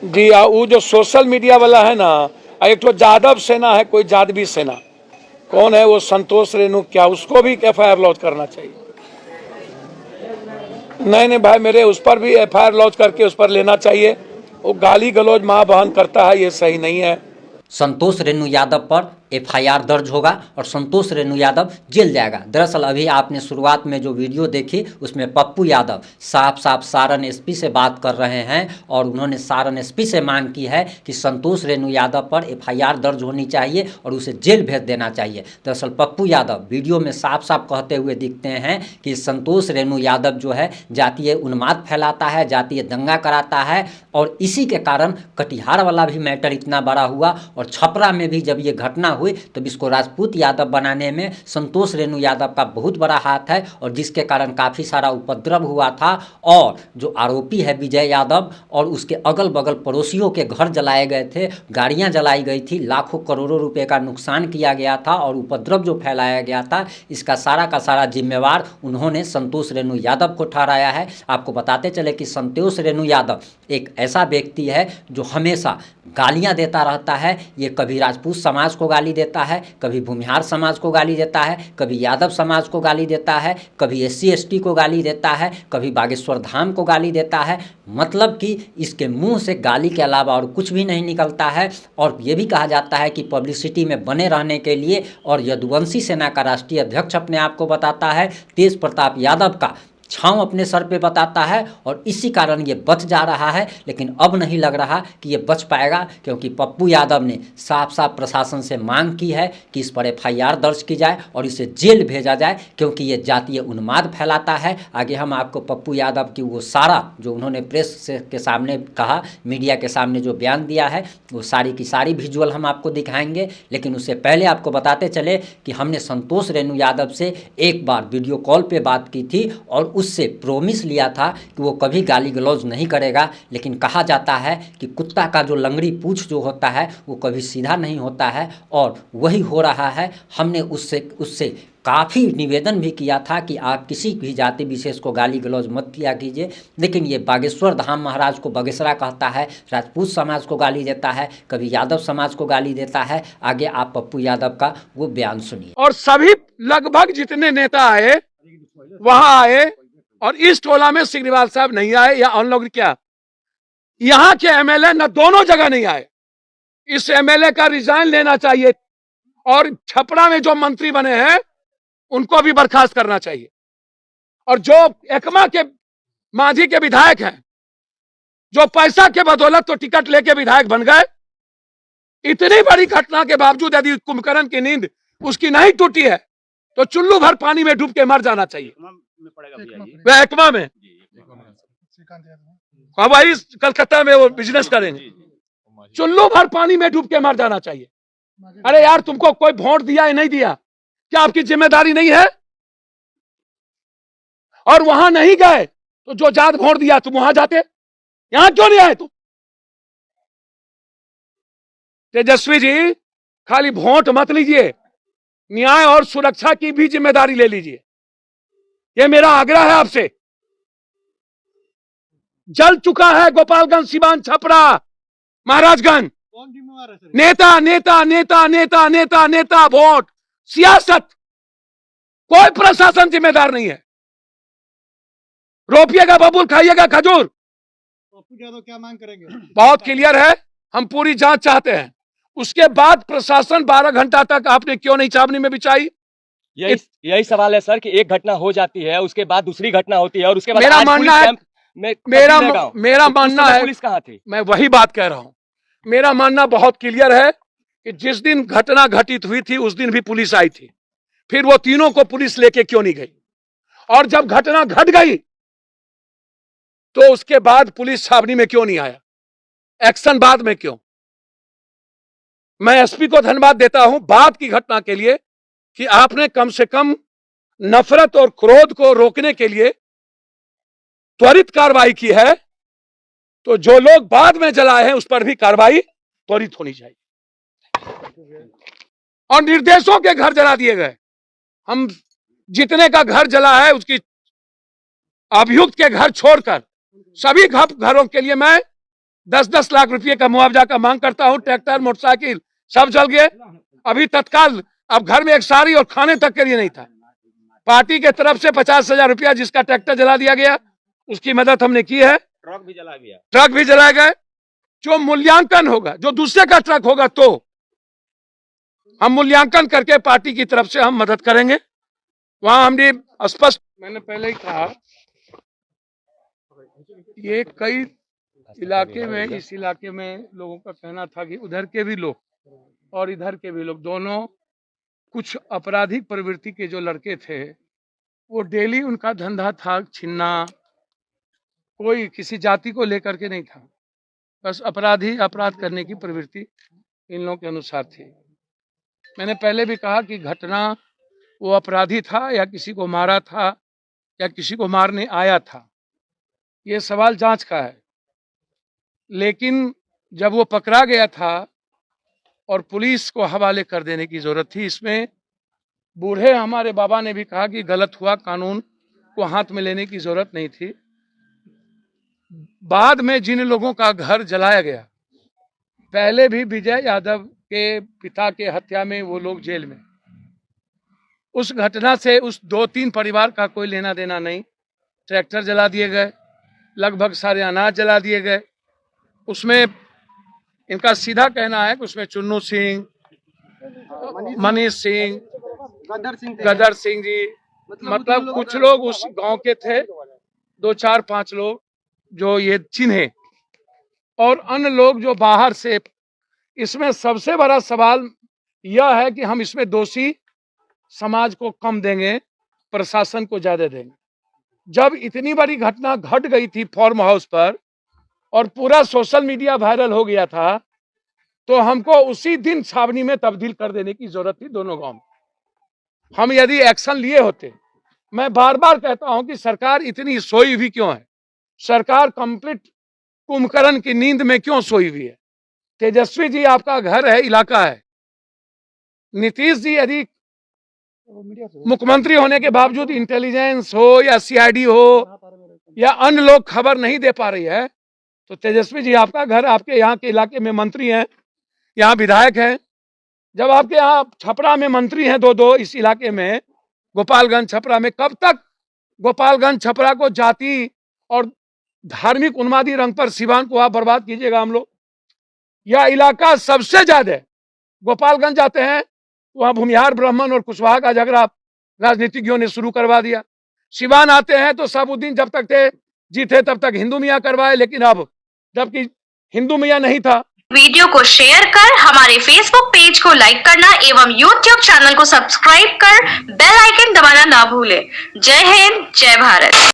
जी वो जो social media वाला है ना, एक तो जादव सेना है, कोई जादवी सेना, कौन है वो संतोष रेणु, क्या उसको भी एफआईआर लॉन्च करना चाहिए? नहीं भाई, मेरे उस पर भी एफआईआर लॉन्च करके उस पर लेना चाहिए। वो गाली गलौज माँ बहन करता है, ये सही नहीं है। संतोष रेणु यादव पर एफआईआर दर्ज होगा और संतोष रेणु यादव जेल जाएगा। दरअसल अभी आपने शुरुआत में जो वीडियो देखी उसमें पप्पू यादव साफ साफ सारण एसपी से बात कर रहे हैं और उन्होंने सारण एसपी से मांग की है कि संतोष रेणु यादव पर एफआईआर दर्ज होनी चाहिए और उसे जेल भेज देना चाहिए। दरअसल पप्पू यादव वीडियो में साफ साफ कहते हुए दिखते हैं कि संतोष रेणु यादव जो है जातीय उन्माद फैलाता है, जातीय दंगा कराता है और इसी के कारण कटिहार वाला भी मैटर इतना बड़ा हुआ और छपरा में भी जब ये घटना हुई तब इसको राजपूत यादव बनाने में संतोष रेणु यादव का बहुत बड़ा हाथ है और जिसके कारण काफ़ी सारा उपद्रव हुआ था। और जो आरोपी है विजय यादव और उसके अगल बगल पड़ोसियों के घर जलाए गए थे, गाड़ियां जलाई गई थी, लाखों करोड़ों रुपए का नुकसान किया गया था और उपद्रव जो फैलाया गया था, इसका सारा का सारा जिम्मेवार उन्होंने संतोष रेणु यादव को ठहराया है। आपको बताते चले कि संतोष रेणु यादव एक ऐसा व्यक्ति है जो हमेशा गालियां देता रहता है। ये कभी राजपूत समाज को गाली देता है, कभी भूमिहार समाज को गाली देता है, कभी यादव समाज को गाली देता है, कभी एससी एसटी को गाली देता है, कभी बागेश्वर धाम को गाली देता है। मतलब कि इसके मुंह से गाली के अलावा और कुछ भी नहीं निकलता है। और ये भी कहा जाता है कि पब्लिसिटी में बने रहने के लिए और यदुवंशी सेना का राष्ट्रीय अध्यक्ष अपने आप को बताता है, तेज प्रताप यादव का छांव अपने सर पे बताता है और इसी कारण ये बच जा रहा है। लेकिन अब नहीं लग रहा कि ये बच पाएगा क्योंकि पप्पू यादव ने साफ साफ प्रशासन से मांग की है कि इस पर एफआईआर दर्ज की जाए और इसे जेल भेजा जाए क्योंकि ये जातीय उन्माद फैलाता है। आगे हम आपको पप्पू यादव की वो सारा जो उन्होंने प्रेस के सामने कहा, मीडिया के सामने जो बयान दिया है, वो सारी की सारी विजुअल हम आपको दिखाएंगे। लेकिन उससे पहले आपको बताते चले कि हमने संतोष रेणु यादव से एक बार वीडियो कॉल पर बात की थी और उससे प्रॉमिस लिया था कि वो कभी गाली गलौज नहीं करेगा। लेकिन कहा जाता है कि कुत्ता का जो लंगड़ी पूंछ जो होता है वो कभी सीधा नहीं होता है और वही हो रहा है। हमने उससे काफ़ी निवेदन भी किया था कि आप किसी भी जाति विशेष को गाली गलौज मत किया कीजिए, लेकिन ये बागेश्वर धाम महाराज को बगेसरा कहता है, राजपूत समाज को गाली देता है, कभी यादव समाज को गाली देता है। आगे आप पप्पू यादव का वो बयान सुनिए। और सभी लगभग जितने नेता आए वहां आए और इस टोला में सिग्रीवाल साहब नहीं आए या उन लोग क्या यहां के एमएलए न दोनों जगह नहीं आए। इस एमएलए का रिजाइन लेना चाहिए और छपरा में जो मंत्री बने हैं उनको भी बर्खास्त करना चाहिए। और जो एकमा के मांझी के विधायक हैं जो पैसा के बदौलत तो टिकट लेके विधायक बन गए, इतनी बड़ी घटना के बावजूद यदि कुंभकर्ण की नींद उसकी नहीं टूटी है तो चुल्लू भर पानी में डूब के मर जाना चाहिए। वह एकमा में भाई कलकत्ता में वो बिजनेस करेंगे, चुल्लू भर पानी में डूब के मर जाना चाहिए। अरे यार, तुमको कोई वोट दिया या नहीं दिया, क्या आपकी जिम्मेदारी नहीं है? और वहां नहीं गए तो जो जात वोट दिया तुम वहां जाते, यहां क्यों नहीं आए तुम? तेजस्वी जी, खाली वोट मत लीजिए, न्याय और सुरक्षा की भी जिम्मेदारी ले लीजिए। यह मेरा आग्रह है आपसे। जल चुका है गोपालगंज, सिवान, छपरा, महाराजगंज। नेता नेता नेता नेता नेता नेता वोट, सियासत, कोई प्रशासन जिम्मेदार नहीं है। रोपिएगा बबूल, खाइएगा खजूर। क्या मांग करेंगे? बहुत क्लियर है, हम पूरी जांच चाहते हैं। उसके बाद प्रशासन 12 घंटा तक आपने क्यों नहीं छावनी में बिछाई? यही सवाल है सर कि एक घटना हो जाती है, उसके बाद दूसरी घटना होती है और उसके बाद मेरा मानना है, मेरा मानना है, पुलिस कहाँ थी? मैं वही बात कह रहा हूं। मेरा मानना बहुत क्लियर है कि जिस दिन घटना घटित हुई थी उस दिन भी पुलिस आई थी, फिर वो तीनों को पुलिस लेके क्यों नहीं गई? और जब घटना घट गई तो उसके बाद पुलिस छावनी में क्यों नहीं आया? एक्शन बाद में क्यों? मैं एसपी को धन्यवाद देता हूं बाद की घटना के लिए कि आपने कम से कम नफरत और क्रोध को रोकने के लिए त्वरित कार्रवाई की है। तो जो लोग बाद में जलाए हैं उस पर भी कार्रवाई त्वरित होनी चाहिए। और निर्देशों के घर जला दिए गए। हम जितने का घर जला है उसकी अभियुक्त के घर छोड़कर सभी घरों के लिए मैं 10-10 लाख रुपए का मुआवजा का मांग करता हूं। ट्रैक्टर, मोटरसाइकिल सब जल गए। अभी तत्काल अब घर में एक साड़ी और खाने तक के लिए नहीं था। पार्टी के तरफ से 50,000 रुपया जिसका ट्रैक्टर जला दिया गया, उसकी मदद हमने की है। ट्रक भी जला गया, ट्रक भी जलाए गए। जो मूल्यांकन होगा, जो दूसरे का ट्रक होगा तो हम मूल्यांकन करके पार्टी की तरफ से हम मदद करेंगे। वहां हमने स्पष्ट, मैंने पहले ही कहा, ये कई इलाके में, इस इलाके में लोगों का कहना था कि उधर के भी लोग और इधर के भी लोग, दोनों कुछ आपराधिक प्रवृत्ति के जो लड़के थे, वो डेली उनका धंधा था छीनना। कोई किसी जाति को लेकर के नहीं था, बस अपराध करने की प्रवृत्ति इन लोगों के अनुसार थी। मैंने पहले भी कहा कि घटना वो अपराधी था या किसी को मारा था या किसी को मारने आया था, ये सवाल जांच का है। लेकिन जब वो पकड़ा गया था और पुलिस को हवाले कर देने की जरूरत थी, इसमें बूढ़े हमारे बाबा ने भी कहा कि गलत हुआ, कानून को हाथ में लेने की जरूरत नहीं थी। बाद में जिन लोगों का घर जलाया गया, पहले भी विजय यादव के पिता के हत्या में वो लोग जेल में, उस घटना से उस 2-3 परिवार का कोई लेना देना नहीं। ट्रैक्टर जला दिए गए, लगभग सारे अनाज जला दिए गए। उसमें इनका सीधा कहना है कि उसमें चुन्नू सिंह, मनीष सिंह, गदर सिंह जी, मतलब कुछ लोग उस गांव के थे, 2-4-5 लोग जो ये चिन्हे, और अन्य लोग जो बाहर से। इसमें सबसे बड़ा सवाल यह है कि हम इसमें दोषी समाज को कम देंगे, प्रशासन को ज्यादा देंगे। जब इतनी बड़ी घटना घट गई थी फार्म हाउस पर और पूरा सोशल मीडिया वायरल हो गया था, तो हमको उसी दिन छावनी में तब्दील कर देने की जरूरत थी दोनों गांव में। हम यदि एक्शन लिए होते, मैं बार बार कहता हूं कि सरकार इतनी सोई हुई क्यों है? सरकार कंप्लीट कुंभकर्ण की नींद में क्यों सोई हुई है? तेजस्वी जी आपका घर है, इलाका है। नीतीश जी यदि मुख्यमंत्री होने के बावजूद इंटेलिजेंस हो या सीआईडी हो या अन्य लोग खबर नहीं दे पा रही है, तो तेजस्वी जी आपका घर, आपके यहाँ के इलाके में मंत्री हैं, यहाँ विधायक हैं। जब आपके यहाँ छपरा में मंत्री हैं 2-2 इस इलाके में, गोपालगंज छपरा में, कब तक गोपालगंज छपरा को जाति और धार्मिक उन्मादी रंग पर सिवान को आप बर्बाद कीजिएगा? हम लोग, यह इलाका सबसे ज्यादा, गोपालगंज जाते हैं वहां भूमिहार ब्राह्मण और कुशवाहा का झगड़ा राजनीतिज्ञों ने शुरू करवा दिया। सिवान आते हैं तो साबुद्दीन जब तक थे, जीते तब तक हिंदू मियाँ करवाए, लेकिन अब जबकि हिंदू मियाँ नहीं था। वीडियो को शेयर कर हमारे फेसबुक पेज को लाइक करना एवं यूट्यूब चैनल को सब्सक्राइब कर बेल आइकन दबाना ना भूलें। जय हिंद, जय भारत।